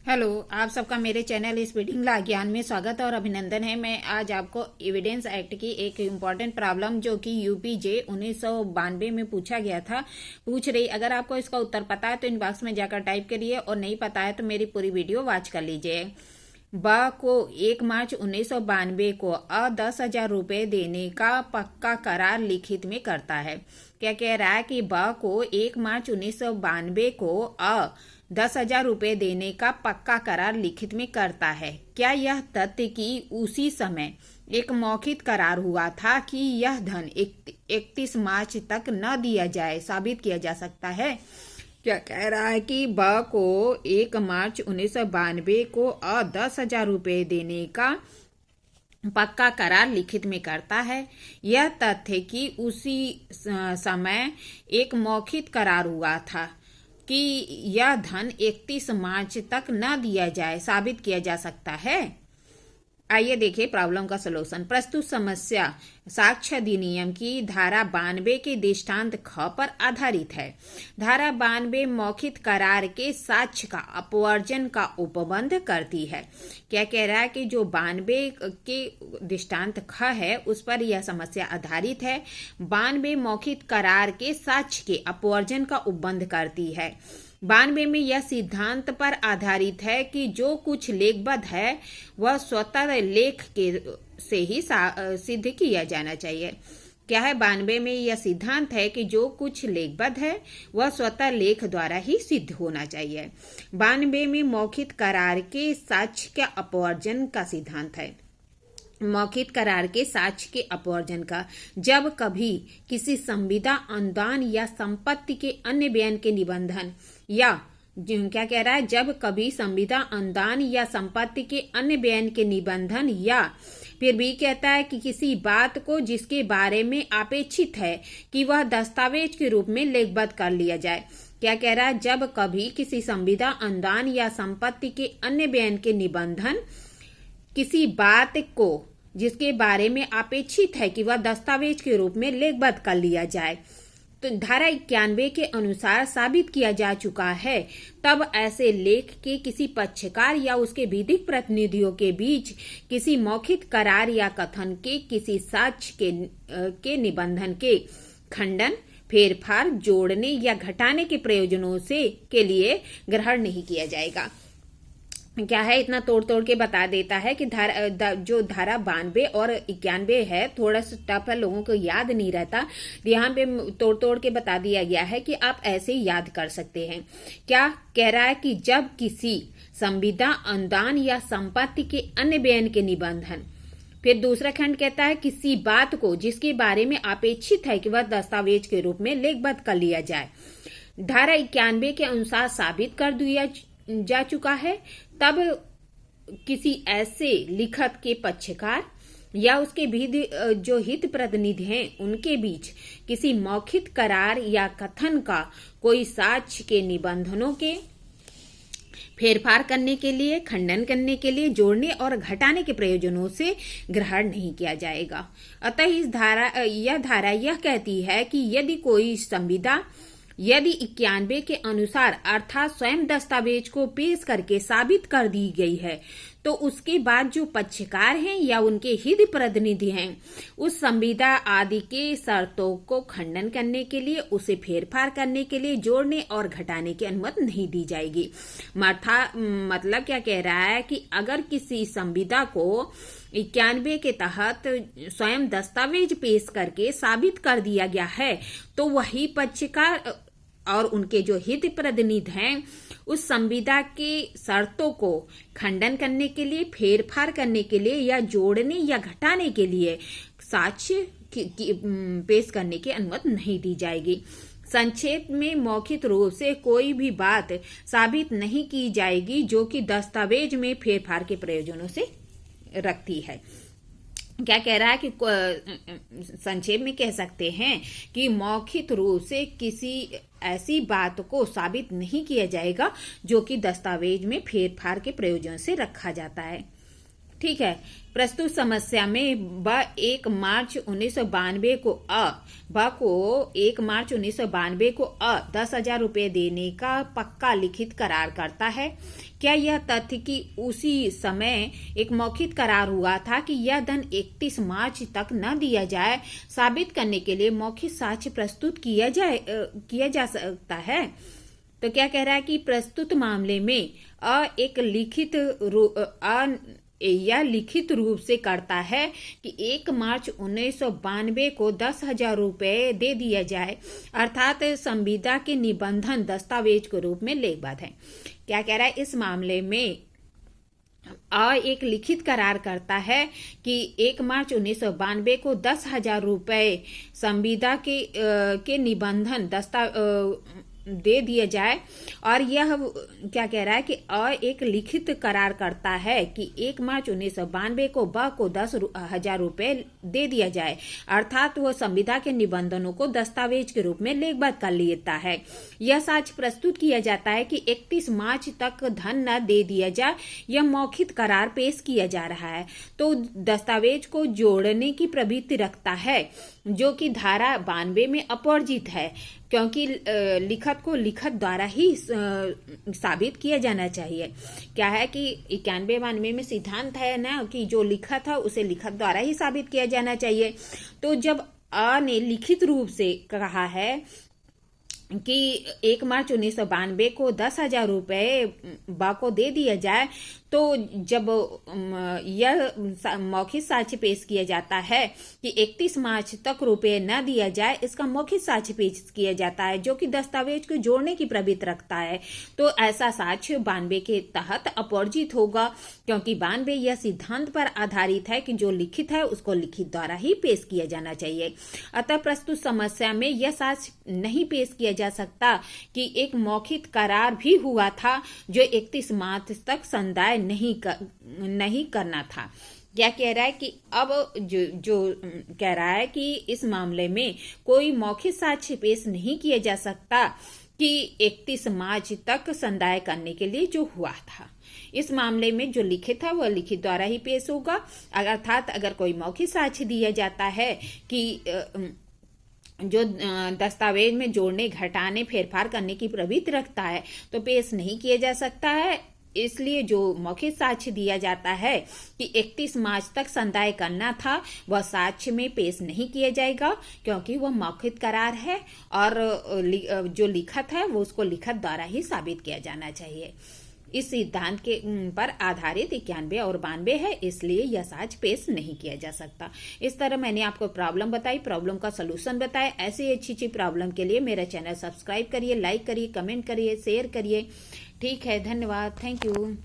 Hello, आप सबका मेरे चैनल स्पीडिंग ला ज्ञान में स्वागत और अभिनंदन है। मैं आज आपको एविडेंस एक्ट की एक इम्पॉर्टेंट प्रॉब्लम जो कि यूपीजे 1992 में पूछा गया था पूछ रही। अगर आपको इसका उत्तर पता है तो इनबॉक्स में जाकर टाइप करिए और नहीं पता है तो मेरी पूरी वीडियो वॉच कर लीजिए। ब को 1 मार्च 1992 को 10,000 रुपये देने का पक्का करार लिखित में करता है। क्या कह रहा है कि ब को 1 मार्च 1992 को 10,000 रुपये देने का पक्का करार लिखित में करता है। क्या यह तथ्य कि उसी समय एक मौखिक करार हुआ था कि यह धन 31 मार्च तक न दिया जाए साबित किया जा सकता है? क्या कह रहा है कि ब को 1 मार्च 1992 को 10,000 रुपये देने का पक्का करार लिखित में करता है। यह तथ्य कि उसी समय एक मौखिक करार हुआ था कि यह धन 31 मार्च तक न दिया जाए साबित किया जा सकता है। आइए देखिए प्रॉब्लम का सलूशन। प्रस्तुत समस्या साक्ष्य अधिनियम की धारा 92 के दृष्टांत ख पर आधारित है। धारा 92 मौखिक करार के साक्ष्य का अपवर्जन का उपबंध करती है। क्या कह रहा है कि जो 92 के दृष्टांत ख है उस पर यह समस्या आधारित है। 92 मौखिक करार के साक्ष्य के अपवर्जन का उपबंध करती है। 92 में यह सिद्धांत पर आधारित है कि जो कुछ लेखबद्ध है वह स्वतः लेख के से ही सिद्ध किया जाना चाहिए। क्या है? 92 में यह सिद्धांत है कि जो कुछ लेखबद्ध है वह स्वतः लेख द्वारा ही सिद्ध होना चाहिए। 92 में मौखिक करार के साक्ष्य के अपवर्जन का सिद्धांत है। मौखिक करार के साक्ष्य के अपवर्जन का जब कभी किसी संविदा, अनुदान या संपत्ति के अन्य बयान के निबंधन या क्या कह रहा है, जब कभी संविदा, अनुदान या संपत्ति के अन्य बयान के निबंधन या फिर भी कहता है कि किसी बात को जिसके बारे में अपेक्षित है कि वह दस्तावेज के रूप में लेखबद्ध कर लिया जाए। क्या कह रहा है? जब कभी किसी संविदा, अनुदान या संपत्ति के अन्य बयान के निबंधन किसी बात को जिसके बारे में अपेक्षित है कि वह दस्तावेज के रूप में लेखबद्ध कर लिया जाए तो धारा 91 के अनुसार साबित किया जा चुका है, तब ऐसे लेख के किसी पक्षकार या उसके विधिक प्रतिनिधियों के बीच किसी मौखिक करार या कथन के किसी साक्ष्य के निबंधन के खंडन, फेरफार, जोड़ने या घटाने के प्रयोजनों से के लिए ग्रहण नहीं किया जाएगा। क्या है, इतना तोड़ तोड़ के बता देता है कि जो धारा 92 और 91 है थोड़ा सा टफ है, लोगों को याद नहीं रहता। यहाँ पे तोड़ तोड़ के बता दिया गया है कि आप ऐसे याद कर सकते हैं। क्या कह रहा है कि जब किसी संविदा, अनुदान या संपत्ति के अन्य बयान के निबंधन, फिर दूसरा खंड कहता है किसी बात को जिसके बारे में अपेक्षित है कि वह दस्तावेज के रूप में लेखबद्ध कर लिया जाए, धारा 91 के अनुसार साबित कर दिया जा चुका है, तब किसी ऐसे लिखत के पक्षकार या उसके भी जो हित प्रतिनिधि हैं उनके बीच किसी मौखिक करार या कथन का कोई साक्ष्य के निबंधनों के फेरफार करने के लिए, खंडन करने के लिए, जोड़ने और घटाने के प्रयोजनों से ग्रहण नहीं किया जाएगा। अतः यह धारा यह कहती है कि यदि कोई संविदा यदि 91 के अनुसार अर्थात स्वयं दस्तावेज को पेश करके साबित कर दी गई है तो उसके बाद जो पक्षकार हैं या उनके हित प्रतिनिधि हैं उस संविदा आदि के शर्तों को खंडन करने के लिए, उसे फेरफार करने के लिए, जोड़ने और घटाने की अनुमति नहीं दी जाएगी। मतलब क्या कह रहा है कि अगर किसी संविदा को 91 के तहत स्वयं दस्तावेज पेश करके साबित कर दिया गया है तो वही पक्षकार और उनके जो हित प्रतिनिधि हैं उस संविदा के शर्तों को खंडन करने के लिए, फेरफार करने के लिए या जोड़ने या घटाने के लिए साक्ष्य पेश करने की अनुमति नहीं दी जाएगी। संक्षेप में मौखिक रूप से कोई भी बात साबित नहीं की जाएगी जो कि दस्तावेज में फेरफार के प्रयोजनों से रखती है। क्या कह रहा है कि संक्षेप में कह सकते हैं कि मौखिक रूप से किसी ऐसी बात को साबित नहीं किया जाएगा जो कि दस्तावेज में फेरफार के प्रयोजन से रखा जाता है। ठीक है। प्रस्तुत समस्या में ब 1 मार्च 1992 को ब को 1 मार्च 1992 को 10,000 रुपये देने का पक्का लिखित करार करता है। क्या यह तथ्य कि उसी समय एक मौखिक करार हुआ था कि यह धन 31 मार्च तक न दिया जाए साबित करने के लिए मौखिक साक्ष्य प्रस्तुत किया जा सकता है? तो क्या कह रहा है कि प्रस्तुत मामले में यह लिखित रूप से करता है कि 1 मार्च 1992 को 10,000 रुपये दे दिया जाए, अर्थात संविदा के निबंधन दस्तावेज के रूप में लेखबद्ध है। क्या कह रहा है? इस मामले में एक लिखित करार करता है कि 1 मार्च 1992 को 10,000 रुपये संविदा के निबंधन दे दिया जाए, और यह क्या कह रहा है कि एक लिखित करार करता है कि 1 मार्च 1992 को ब को 10,000 रुपये दे दिया जाए, अर्थात वह संविदा के निबंधनों को दस्तावेज के रूप में लेखबद्ध कर लेता है। यह साक्ष्य प्रस्तुत किया जाता है कि 31 मार्च तक धन न दे दिया जाए, यह मौखिक करार पेश किया जा रहा है। तो दस्तावेज को जोड़ने की प्रवृत्ति रखता है, जो कि धारा 92 में अपवर्जित है, क्योंकि लिखत को लिखत द्वारा ही साबित किया जाना चाहिए। क्या है कि 91-92 में सिद्धांत है ना कि जो लिखत है उसे लिखत द्वारा ही साबित किया जाना चाहिए। तो जब ने लिखित रूप से कहा है कि 1 मार्च 1992 को 10,000 रुपये बा को दे दिया जाए, तो जब यह मौखिक साक्ष्य पेश किया जाता है कि 31 मार्च तक रुपये न दिया जाए, इसका मौखिक साक्ष्य पेश किया जाता है जो कि दस्तावेज को जोड़ने की प्रवृत्ति रखता है। तो ऐसा साक्ष्य 92 के तहत अपवर्जित होगा, क्योंकि 92 यह सिद्धांत पर आधारित है कि जो लिखित है उसको लिखित द्वारा ही पेश किया जाना चाहिए। अतः प्रस्तुत समस्या में यह साक्ष्य नहीं पेश किया जा सकता कि एक मौखिक करार भी हुआ था जो 31 मार्च तक संदाय नहीं करना था। क्या कह रहा है कि अब जो कह रहा है कि इस मामले में कोई मौखिक साक्ष्य पेश नहीं किया जा सकता कि 31 मार्च तक संदाय करने के लिए जो हुआ था। इस मामले में जो लिखित है वह लिखित द्वारा ही पेश होगा, अर्थात अगर कोई मौखिक साक्ष्य दिया जाता है कि जो दस्तावेज में जोड़ने, घटाने, फेरफार करने की प्रवृत्ति रखता है, तो पेश नहीं किया जा सकता है। इसलिए जो मौखिक साक्ष्य दिया जाता है कि 31 मार्च तक संदाय करना था, वह साक्ष्य में पेश नहीं किया जाएगा, क्योंकि वह मौखिक करार है और जो लिखत है वो उसको लिखत द्वारा ही साबित किया जाना चाहिए। इस सिद्धांत के पर आधारित 91 और 92 है, इसलिए यह साक्ष्य पेश नहीं किया जा सकता। इस तरह मैंने आपको प्रॉब्लम बताई, प्रॉब्लम का सलूशन बताया। ऐसी अच्छी प्रॉब्लम के लिए मेरा चैनल सब्सक्राइब करिए, लाइक करिए, कमेंट करिए, शेयर करिए। ठीक है, धन्यवाद, थैंक यू।